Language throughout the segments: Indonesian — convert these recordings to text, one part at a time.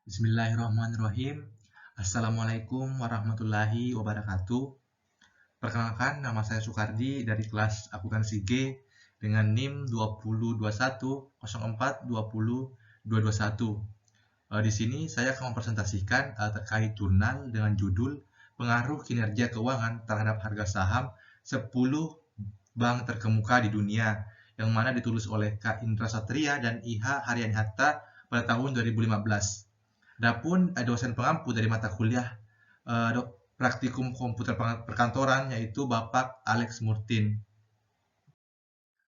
Bismillahirrahmanirrahim. Assalamualaikum warahmatullahi wabarakatuh. Perkenalkan, nama saya Sukardi dari kelas akuntansi G dengan NIM 202104202221. Di sini saya akan mempresentasikan terkait jurnal dengan judul Pengaruh Kinerja Keuangan terhadap Harga Saham 10 Bank Terkemuka di Dunia, yang mana ditulis oleh Kak Indra Satria dan IH Haryani Hatta pada tahun 2015. Adapun dosen pengampu dari mata kuliah praktikum komputer perkantoran yaitu Bapak Alex Murtin.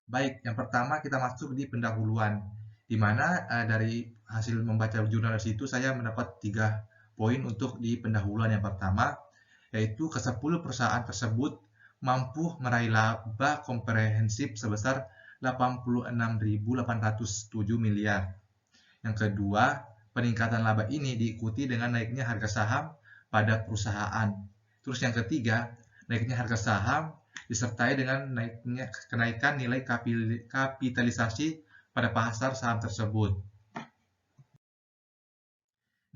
Baik, yang pertama kita masuk di pendahuluan, di mana dari hasil membaca jurnal itu saya mendapat 3 poin untuk di pendahuluan. Yang pertama, yaitu ke-10 perusahaan tersebut mampu meraih laba komprehensif sebesar 86.807 miliar. Yang kedua, peningkatan laba ini diikuti dengan naiknya harga saham pada perusahaan. Terus yang ketiga, naiknya harga saham disertai dengan kenaikan nilai kapitalisasi pada pasar saham tersebut.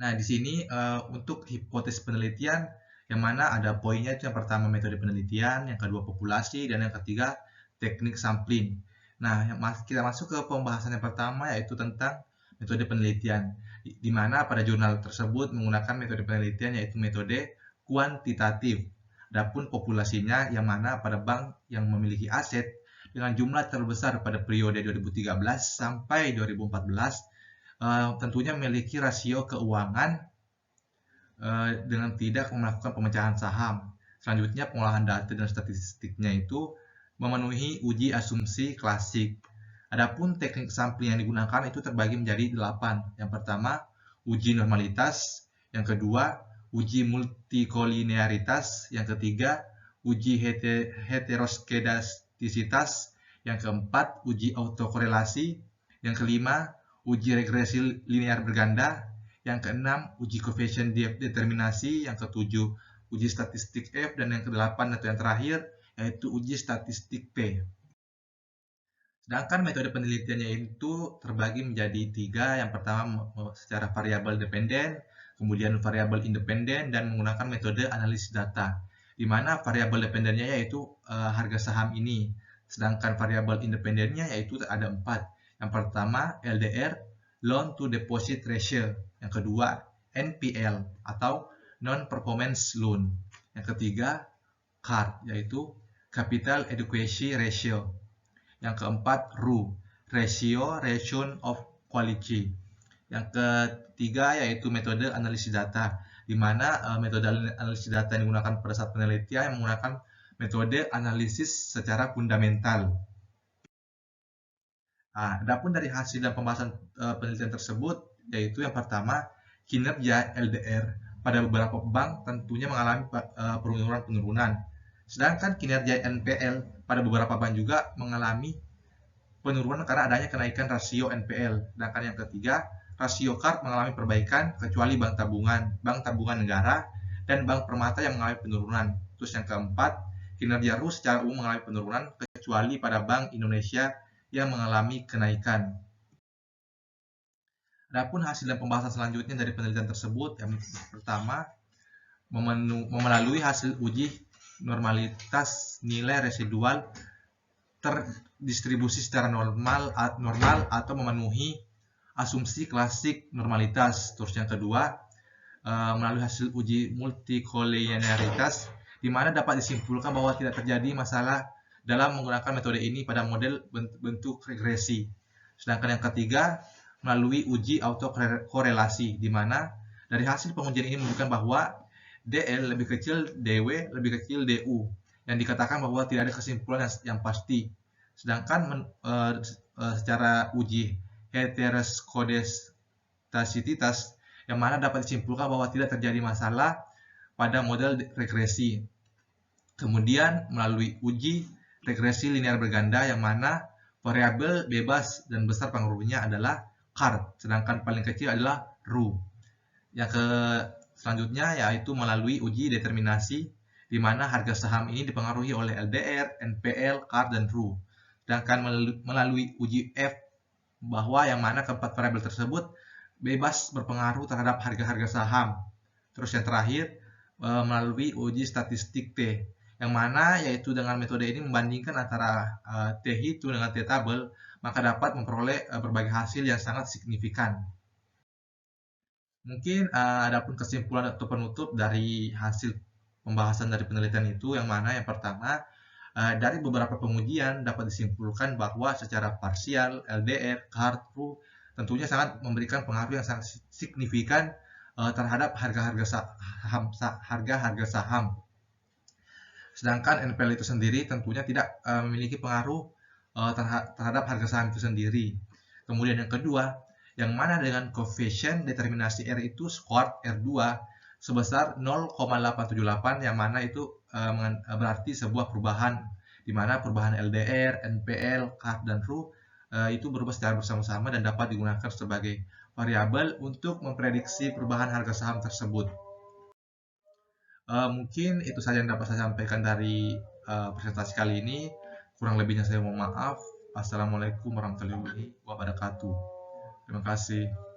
Nah, di sini untuk hipotesis penelitian, yang mana ada poinnya itu yang pertama metode penelitian, yang kedua populasi, dan yang ketiga teknik sampling. Nah, kita masuk ke pembahasan yang pertama, yaitu tentang metode penelitian, di mana pada jurnal tersebut menggunakan metode penelitian yaitu metode kuantitatif. Adapun populasinya yang mana pada bank yang memiliki aset dengan jumlah terbesar pada periode 2013 sampai 2014 tentunya memiliki rasio keuangan dengan tidak melakukan pemecahan saham. Selanjutnya pengolahan data dan statistiknya itu memenuhi uji asumsi klasik. Adapun teknik sampling yang digunakan itu terbagi menjadi 8. Yang pertama, uji normalitas. Yang kedua, uji multikolinearitas. Yang ketiga, uji heteroskedastisitas. Yang keempat, uji autokorelasi. Yang kelima, uji regresi linear berganda. Yang keenam, uji koefisien determinasi. Yang ketujuh, uji statistik F. Dan yang kedelapan atau yang terakhir, yaitu uji statistik P. Sedangkan metode penelitiannya itu terbagi menjadi 3. Yang pertama secara variabel dependen, kemudian variabel independen, dan menggunakan metode analisis data. Di mana variabel dependennya yaitu harga saham ini. Sedangkan variabel independennya yaitu ada 4. Yang pertama LDR, loan to deposit ratio. Yang kedua NPL atau non performance loan. Yang ketiga CAR yaitu capital adequacy ratio. Yang keempat, ROE, Ratio of Quality. Yang ketiga yaitu metode analisis data, di mana metode analisis data yang digunakan pada saat penelitian yang menggunakan metode analisis secara fundamental. Nah, adapun dari hasil dan pembahasan penelitian tersebut, yaitu yang pertama, kinerja LDR pada beberapa bank tentunya mengalami penurunan. Sedangkan kinerja NPL pada beberapa bank juga mengalami penurunan karena adanya kenaikan rasio NPL. Sedangkan yang ketiga, rasio CAR mengalami perbaikan kecuali bank tabungan negara, dan bank permata yang mengalami penurunan. Terus yang keempat, kinerja RUS secara umum mengalami penurunan kecuali pada Bank Indonesia yang mengalami kenaikan. Adapun hasil dan pembahasan selanjutnya dari penelitian tersebut, yang pertama, melalui hasil uji normalitas nilai residual terdistribusi secara normal atau memenuhi asumsi klasik normalitas. Terus yang kedua, melalui hasil uji multikolinearitas, di mana dapat disimpulkan bahwa tidak terjadi masalah dalam menggunakan metode ini pada model bentuk regresi. Sedangkan yang ketiga, melalui uji autokorelasi, di mana dari hasil pengujian ini menunjukkan bahwa DL lebih kecil DW lebih kecil DU, yang dikatakan bahwa tidak ada kesimpulan yang pasti. Sedangkan secara uji heteroskedastisitas, yang mana dapat disimpulkan bahwa tidak terjadi masalah pada model regresi. Kemudian melalui uji regresi linear berganda, yang mana variabel bebas dan besar pengaruhnya adalah CAR, sedangkan paling kecil adalah ROE. Yang selanjutnya yaitu melalui uji determinasi, di mana harga saham ini dipengaruhi oleh LDR, NPL, CAR, dan ROE. Sedangkan melalui uji F, bahwa yang mana keempat variabel tersebut bebas berpengaruh terhadap harga-harga saham. Terus yang terakhir, melalui uji statistik T, yang mana yaitu dengan metode ini membandingkan antara T itu dengan T tabel, maka dapat memperoleh berbagai hasil yang sangat signifikan. Mungkin adapun kesimpulan atau penutup dari hasil pembahasan dari penelitian itu, yang mana yang pertama, dari beberapa pengujian dapat disimpulkan bahwa secara parsial LDR, CARD-RU tentunya sangat memberikan pengaruh yang sangat signifikan terhadap harga-harga saham. Sedangkan NPL itu sendiri tentunya tidak memiliki pengaruh terhadap harga saham itu sendiri. Kemudian yang kedua, yang mana dengan koefisien determinasi R itu squared R2 sebesar 0,878, yang mana itu berarti sebuah perubahan, di mana perubahan LDR, NPL, CARD, dan RU itu berubah secara bersama-sama dan dapat digunakan sebagai variabel untuk memprediksi perubahan harga saham tersebut. Mungkin itu saja yang dapat saya sampaikan dari presentasi kali ini. Kurang lebihnya saya mohon maaf. Assalamualaikum warahmatullahi wabarakatuh. Terima kasih.